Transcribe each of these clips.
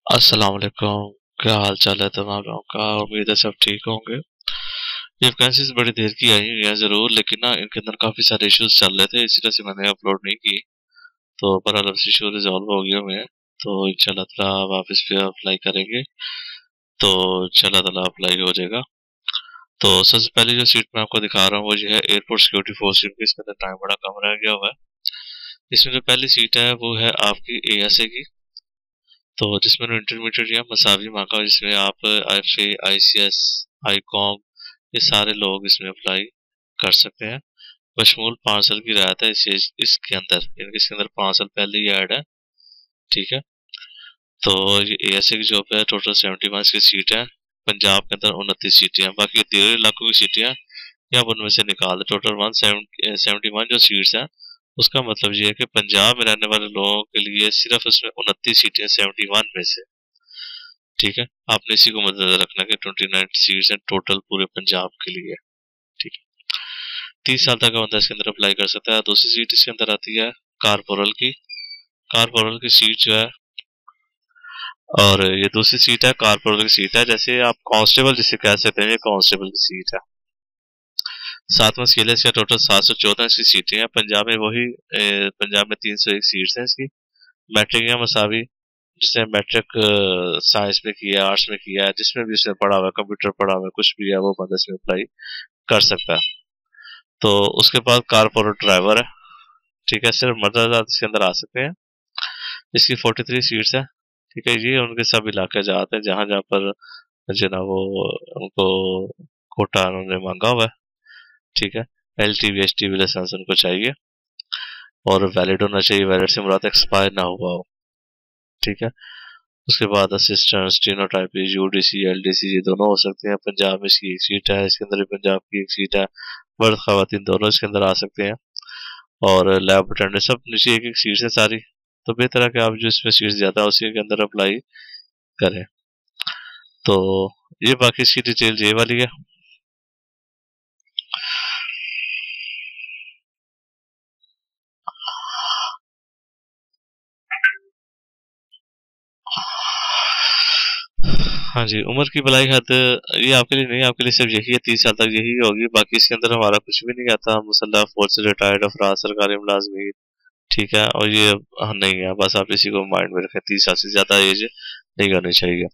अस्सलाम वालेकुम। क्या हाल चाल है तमाम लोगों का? उम्मीद है सब ठीक होंगे। ये वैकेंसीज बड़ी देर की आई हुई है जरूर, लेकिन ना इनके अंदर काफी सारे इश्यूज चल रहे थे, इसी वजह से मैंने अपलोड नहीं की। तो बहरहाल अब इशू रिजॉल्व हो गया हुए हैं, तो इंशाल्लाह ताला वापस पे अप्लाई करेंगे, तो इंशाल्लाह ताला अप्लाई हो जाएगा। तो सबसे पहले जो सीट मैं आपको दिखा रहा हूँ वो जो है एयरपोर्ट सिक्योरिटी फोर्स, क्योंकि इसके अंदर टाइम बड़ा कम रह गया हुआ है। इसमें जो पहली सीट है वो है आपकी एएसए की, तो जिसमें इंटरमीडिएट या मसावी मांगा, जिसमें आप आईएफए, आईसीएस, आईकॉम, ये सारे लोग इसमें अप्लाई कर सकते हैं। बशमूल 5 साल की रियायत है इसके अंदर, यानी इसके अंदर 5 साल पहले ही ऐड है। ठीक है, तो ये एएसए की जॉब है। टोटल 71 की सीट है। पंजाब के अंदर 29 सीटें हैं, बाकी 13 इलाकों की सीटें हैं। या आप उनमें से निकाल दे, टोटल 171 जो सीट्स हैं, उसका मतलब ये है कि पंजाब में रहने वाले लोगों के लिए सिर्फ उसमें 29 सीटें 71 में से। ठीक है, आपने इसी को मद्देनजर रखना कि 29 सीट्स हैं टोटल पूरे पंजाब के लिए। ठीक है, 30 साल तक का बंदा इसके अंदर अप्लाई कर सकता है। दूसरी सीट इसके अंदर आती है कारपोरल की। कारपोरल की सीट जो है, और ये दूसरी सीट है कारपोरल की सीट है, जैसे आप कांस्टेबल जिसे कह सकते हैं, ये कांस्टेबल की सीट है। 7वां स्केल है इसका। टोटल 714 इसकी सीटें हैं। पंजाब में वही पंजाब में 301 सीट्स हैं इसकी। मैट्रिक या मसावी, जिसने मैट्रिक साइंस में किया, आर्ट्स में किया है, जिसमें भी उसने पढ़ा हुआ है, कंप्यूटर पढ़ा हुआ है, कुछ भी है, वो बंदा इसमें अप्लाई कर सकता है। तो उसके बाद कारपोरेट ड्राइवर है। ठीक है, सिर्फ मर्द हज़रात इसके अंदर आ सकते हैं। इसकी 43 सीट्स है। ठीक है, ये उनके सब इलाके जाते हैं जहाँ जहाँ पर जो ना वो उनको कोटा उन्होंने मांगा हुआ है। ठीक है, L T V S T V licence उनको चाहिए, और वैलिड होना चाहिए। वैलिड से मुराद एक्सपायर ना हुआ हो। ठीक है, उसके बाद असिस्टेंट, स्टेनोटाइपिस्ट, यूडीसी, एलडीसी, ये दोनों हो सकते हैं। पंजाब में इसकी एक सीट है, इसके अंदर भी पंजाब की एक सीट है। मर्द खवातीन दोनों इसके अंदर आ सकते हैं। और लैब अटेंडेंट, सब नीचे एक एक सीट है सारी। तो बेहतर है कि आप जो इसमें सीट ज्यादा है उसी के अंदर अप्लाई करें। तो ये बाकी इसकी डिटेल ये वाली है। हाँ जी, उम्र की भलाई हद ये आपके लिए नहीं, आपके लिए सिर्फ यही है, 30 साल तक यही होगी। बाकी इसके अंदर हमारा कुछ भी नहीं आता। मुसल्लह फोर्स से रिटायर्ड अफराद, सरकारी मुलाजमीन, ठीक है, और ये नहीं है, बस आप इसी को माइंड में रखें। 30 साल से ज्यादा एज नहीं करनी चाहिए।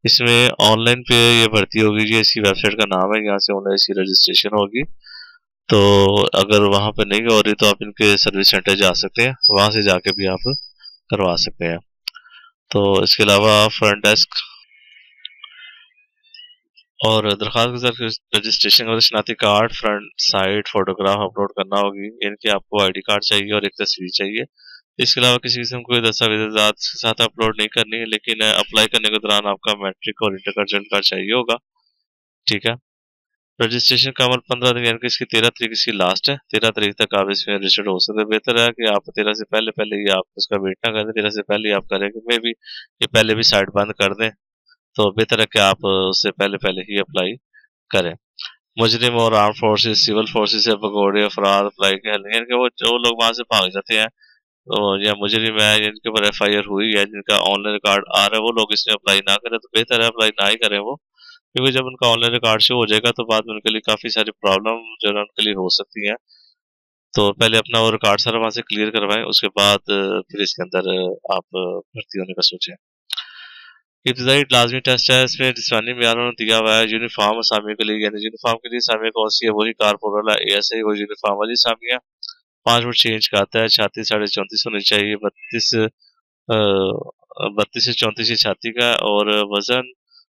इसमें ऑनलाइन पे ये भर्ती होगी, ये इसकी वेबसाइट का नाम है, यहाँ से ऑनलाइन इसकी रजिस्ट्रेशन होगी। तो अगर वहां पे नहीं हो रही तो आप इनके सर्विस सेंटर जा सकते हैं, वहां से जाके भी आप करवा सकते हैं। तो इसके अलावा फ्रंट डेस्क और दरखास्त रजिस्ट्रेशन और शनाती card, front side photograph upload करना होगी। इनके आपको आईडी कार्ड चाहिए और एक तस्वीर चाहिए। इसके अलावा किसी किस्म कोई दस्तावेजात के साथ अपलोड नहीं करनी है, लेकिन अप्लाई करने के दौरान आपका मैट्रिक और इंटर का रिजल्ट कार्ड चाहिए होगा। ठीक है, रजिस्ट्रेशन का अमल 15 दिन, यानी कि इसकी 13 तारीख इसकी लास्ट है। 13 तारीख तक आप इसमें रजिस्टर्ड हो सकते हैं। बेहतर है कि आप 13 से पहले पहले ही आप उसका वेट ना करें, 13 से पहले ही आप करें, कि मे भी ये पहले भी साइट बंद कर दें। तो बेहतर है कि आप उससे पहले पहले ही अप्लाई करें। मुजरिम और आर्म फोर्सेस, सिविल फोर्सेस से भगोड़े अफराद अप्लाई कर लेंगे, यानी कि वो जो लोग वहां से भाग जाते हैं, तो या मुजरिम है जिनके ऊपर एफआईआर हुई है, जिनका ऑनलाइन रिकॉर्ड आ रहा है, वो लोग इसमें अप्लाई ना करें। तो बेहतर है अप्लाई ना ही करें वो, क्योंकि जब उनका ऑनलाइन रिकॉर्ड शो हो जाएगा तो बाद में उनके लिए काफी सारी प्रॉब्लम जो है उनके लिए हो सकती हैं। तो पहले अपना वो रिकॉर्ड सारा वहां से क्लियर करवाएं, उसके बाद फिर इसके अंदर आप भर्ती होने का सोचें। इब्तदाई लाजमी टेस्ट है, इसमें जिस्मानी मेयार उन्होंने दिया हुआ है। यूनिफॉर्म असामी के लिए, यानी यूनिफॉर्म के लिए असामी कौन सी है, वही कारपोरल है। एएसआई वो यूनिफॉर्म वाली असामी है। 5 फुट चेंज का आता है। छाती 34.5 होनी चाहिए। 32 से 34 की छाती का, और वजन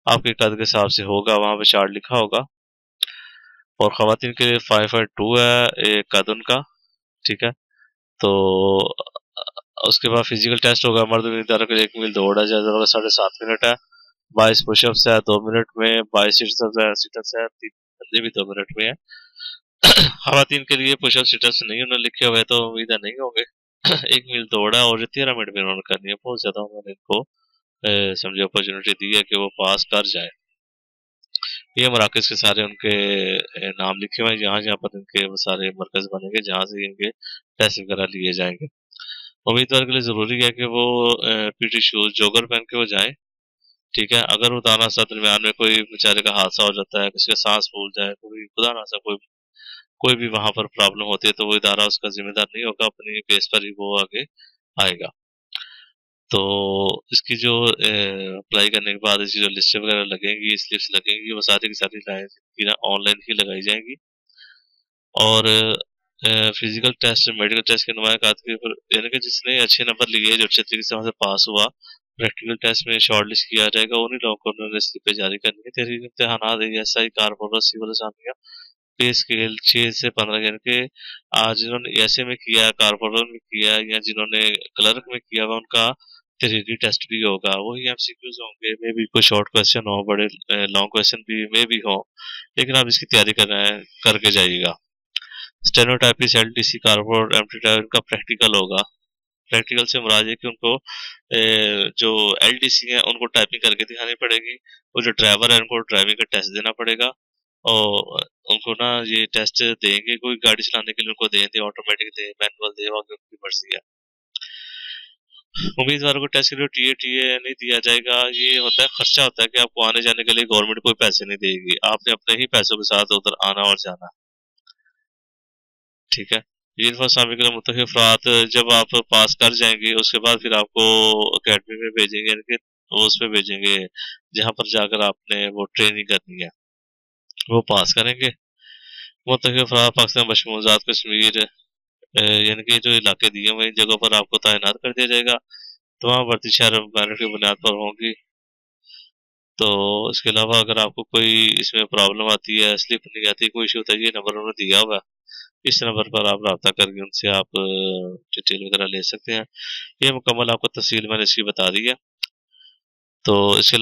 आपके कद के हिसाब से होगा, वहां पे चार्ट लिखा होगा। और खवातीन के लिए 5.2 है एक कद उनका। ठीक है, तो उसके बाद फिजिकल टेस्ट होगा। मर्द उम्मीदवारों के लिए 1 मील दौड़ है, ज्यादा होगा 7.5 मिनट है। 22 पुशअप्स है 2 मिनट में। 22 सिटअप्स है 3 बंदे भी 2 मिनट में है। खवातीन के लिए पुशअप सिटअप्स नहीं उन्होंने लिखे हुए, तो उम्मीद है नहीं होंगे। 1 मील दौड़ा और 13 मिनट में उन्होंने करनी है। बहुत ज्यादा उन्होंने इनको समझे अपॉर्चुनिटी दी है कि वो पास कर जाए। ये मराकज के सारे उनके नाम लिखे हुए हैं, जहाँ जहाँ पर इनके वो सारे मरकज बनेंगे, जहाँ से इनके टेस्ट वगैरह लिए जाएंगे। उम्मीदवार के लिए जरूरी है कि वो पीटी शूज जॉगर पहन के वो जाएं। ठीक है, अगर खुदा ना खास्ता दरमियान में कोई बेचारे का हादसा हो जाता है, किसी का सांस फूल जाए, कोई खुदा ना खास्ता कोई भी वहां पर प्रॉब्लम होती है, तो वो इदारा उसका जिम्मेदार नहीं होगा, अपनी बेस पर ही वो आगे आएगा। तो इसकी जो अप्लाई करने के बाद इसकी जो लिस्ट वगैरह लगेंगी, स्लिप्स लगेंगी, वो सारी की सारी ऑनलाइन ही लगाई जाएंगी। और फिजिकल टेस्ट, मेडिकल टेस्ट के नुमाइंदे के ऊपर, यानी कि जिसने अच्छे नंबर लिए, जो अच्छे तरीके से वहां से पास हुआ, प्रैक्टिकल टेस्ट में शॉर्ट लिस्ट किया जाएगा, उन्हीं लोगों को उन्होंने स्लिपें जारी करनी है। तहरीर इम्तिहान एएसआई कारपोरेटर सिविल असामिया पे स्केल 6 से 15, यानी कि आज जिन्होंने ऐसे में किया, कारपोरेटर में किया, या जिन्होंने क्लर्क में किया हुआ, उनका तहरीरी टेस्ट भी होगा। वही एमसीक्यूज होंगे, मे भी कोई शॉर्ट क्वेश्चन हो, बड़े लॉन्ग क्वेश्चन भी मे भी हो, लेकिन आप इसकी तैयारी करके जाइएगा। स्टेनोटाइपिस्ट, एलडीसी, कार्बोर्ड, एम्प्टीट्यूड, इनका प्रैक्टिकल होगा। प्रैक्टिकल से मुराद है कि उनको जो एलडीसी है उनको टाइपिंग करके दिखानी पड़ेगी, और जो ड्राइवर है उनको ड्राइविंग का टेस्ट देना पड़ेगा। और उनको ना ये टेस्ट देंगे, कोई गाड़ी चलाने के लिए उनको दे ऑटोमेटिक दे, मैनुअल दे, आगे उनकी मर्जी है। उम्मीदवारों को टेस्ट के लिए टीए टीए नहीं दिया जाएगा। ये होता है, खर्चा होता है कि आपको आने जाने के लिए गवर्नमेंट कोई पैसे नहीं देगी, आपने अपने ही पैसों के साथ उधर आना और जाना। ठीक है, यूनिफॉर्म शामिल के मुतफिक अफराद जब आप पास कर जाएंगे, उसके बाद फिर आपको अकेडमी में भेजेंगे, यानी कि वो उस पे भेजेंगे जहाँ पर जाकर आपने वो ट्रेनिंग करनी है, वो पास करेंगे। मुतफिक अफराद पाकिस्तान बशमूल कश्मीर, यानी कि जो इलाके दिए हुए इन जगहों पर आपको तैनात कर दिया जाएगा। तमाम भर्ती शहर मेरिट की बुनियाद पर होंगी। तो इसके अलावा अगर आपको कोई इसमें प्रॉब्लम आती है, स्लिप नहीं आती, कोई इशू होता है, ये नंबर उन्होंने दिया हुआ है, इस नंबर पर आप रब्ता करके उनसे आप डिटेल वगैरह ले सकते हैं। ये मुकम्मल आपको तफसील मैंने इसकी बता दी है। तो इसके